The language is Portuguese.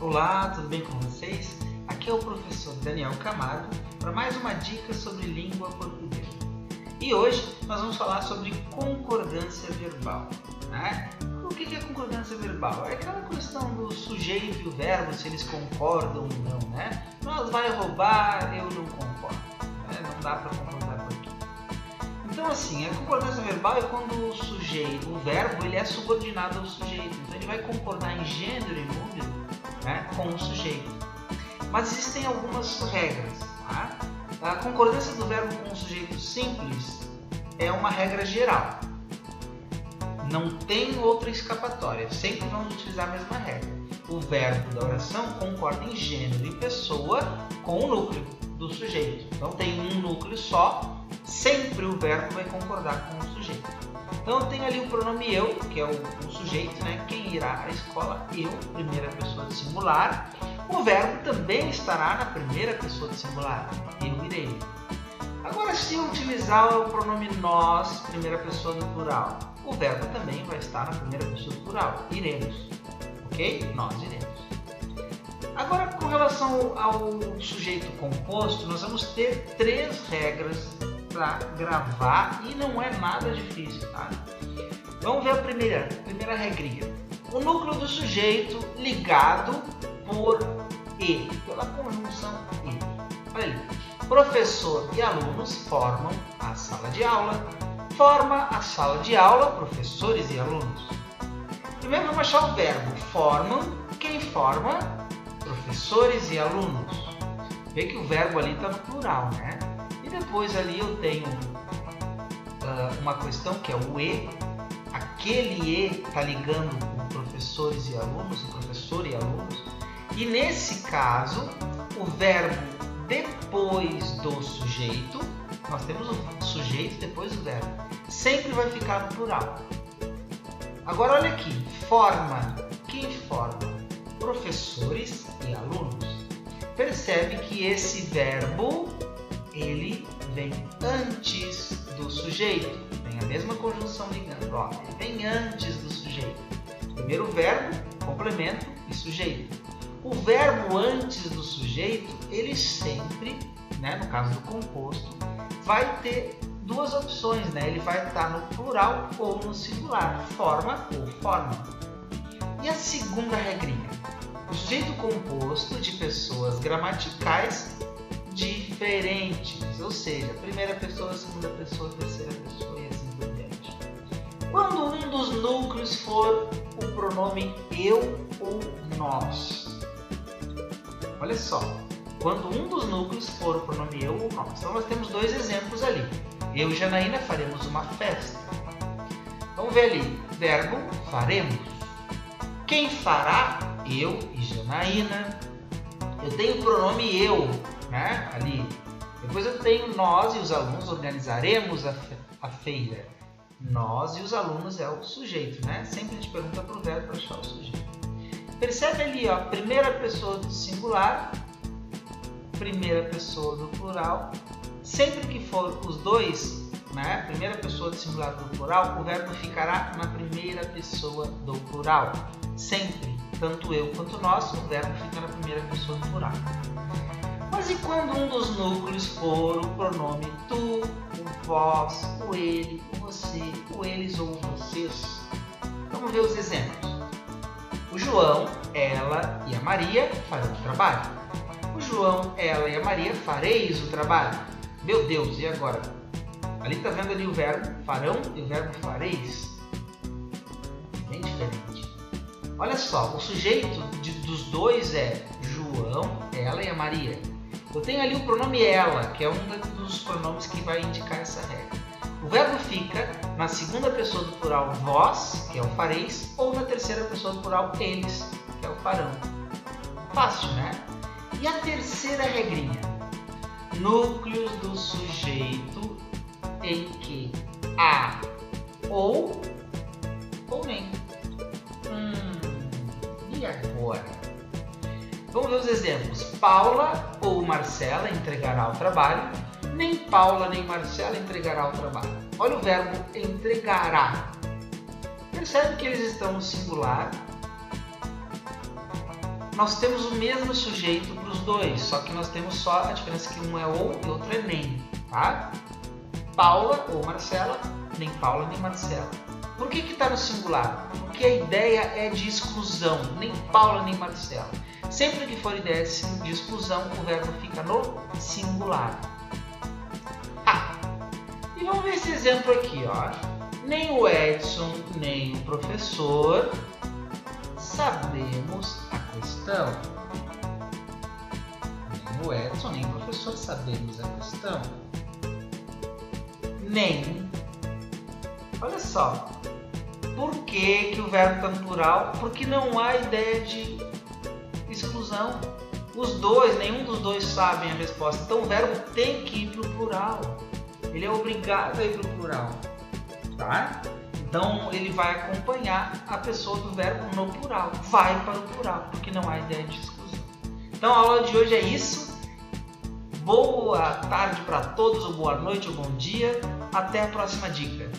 Olá, tudo bem com vocês? Aqui é o professor Daniel Camargo para mais uma dica sobre língua portuguesa. E hoje nós vamos falar sobre concordância verbal, né? O que é concordância verbal? É aquela questão do sujeito e o verbo, se eles concordam ou não, né? Nós vai roubar, eu não concordo, né? Não dá para concordar com aquilo. Então assim, a concordância verbal é quando o sujeito, o verbo, ele é subordinado ao sujeito. Então ele vai concordar em gênero e número, né, com o sujeito. Mas existem algumas regras, tá? A concordância do verbo com o sujeito simples é uma regra geral. Não tem outra escapatória, sempre vamos utilizar a mesma regra. O verbo da oração concorda em gênero e pessoa com o núcleo do sujeito. Então tem um núcleo só, sempre o verbo vai concordar com o sujeito. Então tem ali o pronome eu, que é o sujeito, né? Quem irá à escola? Eu, primeira pessoa de singular. O verbo também estará na primeira pessoa de singular. Eu irei. Agora, se eu utilizar o pronome nós, primeira pessoa do plural, o verbo também vai estar na primeira pessoa do plural. Iremos. Ok? Nós iremos. Agora, com relação ao sujeito composto, nós vamos ter 3 regras para gravar e não é nada difícil, tá? Vamos ver a primeira regrinha. O núcleo do sujeito ligado por e, pela conjunção e. Olha ali. Professor e alunos formam a sala de aula. Forma a sala de aula, professores e alunos. Primeiro vamos achar o verbo. Formam. Quem forma? Professores e alunos. Vê que o verbo ali está no plural, né? E depois ali eu tenho uma questão que é o e. Aquele e está ligando com professores e alunos, o professor e alunos. E nesse caso, o verbo depois do sujeito, nós temos o sujeito depois do verbo, sempre vai ficar no plural. Agora olha aqui, forma. Quem forma? Professores e alunos. Percebe que esse verbo, ele vem antes do sujeito. Tem a mesma conjunção ligando. Ó, ele vem antes do sujeito. Primeiro verbo, complemento e sujeito. O verbo antes do sujeito, ele sempre, né, no caso do composto, vai ter 2 opções, né? Ele vai estar no plural ou no singular. Forma ou forma. E a segunda regrinha? O sujeito composto de pessoas gramaticais diferentes, ou seja, primeira pessoa, segunda pessoa, terceira pessoa e assim por diante. Quando um dos núcleos for o pronome eu ou nós. Olha só, quando um dos núcleos for o pronome eu ou nós. Então nós temos 2 exemplos ali. Eu e Janaína faremos uma festa. Vamos ver ali, verbo faremos. Quem fará? Eu e Janaína. Eu tenho o pronome eu, né, ali. Depois eu tenho nós e os alunos organizaremos a feira. Nós e os alunos é o sujeito, né? Sempre a gente pergunta para o verbo para achar o sujeito. Percebe ali, ó, primeira pessoa do singular, primeira pessoa do plural. Sempre que for os 2, né, primeira pessoa do singular do plural, o verbo ficará na primeira pessoa do plural. Sempre, tanto eu quanto nós, o verbo fica na primeira pessoa do plural. Mas e quando um dos núcleos for o pronome tu, o vós, o ele, o você, o eles ou vocês? Vamos ver os exemplos. O João, ela e a Maria farão o trabalho. O João, ela e a Maria fareis o trabalho. Meu Deus, e agora? Ali está vendo ali o verbo farão e o verbo fareis. Bem diferente. Olha só, o sujeito dos 2 é João, ela e a Maria. Eu tenho ali o pronome ela, que é um dos pronomes que vai indicar essa regra. O verbo fica na segunda pessoa do plural vós, que é o fareis, ou na terceira pessoa do plural eles, que é o farão. Fácil, né? E a terceira regrinha? Núcleos do sujeito em que há ou nem. E agora? Vamos ver os exemplos. Paula ou Marcela entregará o trabalho. Nem Paula nem Marcela entregará o trabalho. Olha o verbo entregará. Percebe que eles estão no singular nós temos o mesmo sujeito para os dois, só que nós temos só a diferença que um é ou e outro é nem, tá? Paula ou Marcela, nem Paula nem Marcela. Por que está no singular? Porque a ideia é de exclusão, nem Paula nem Marcela. Sempre que for ideia de exclusão, o verbo fica no singular. E vamos ver esse exemplo aqui, ó. Nem o Edson, nem o professor sabemos a questão. Nem o Edson, nem o professor sabemos a questão. Nem. Olha só. Por que o verbo está no plural? Porque não há ideia de exclusão. Os dois, nenhum dos dois sabem a resposta. Então o verbo tem que ir para o plural. Ele é obrigado a ir para o plural. Tá? Então ele vai acompanhar a pessoa do verbo no plural. Vai para o plural, porque não há ideia de exclusão. Então a aula de hoje é isso. Boa tarde para todos, ou boa noite, ou bom dia. Até a próxima dica.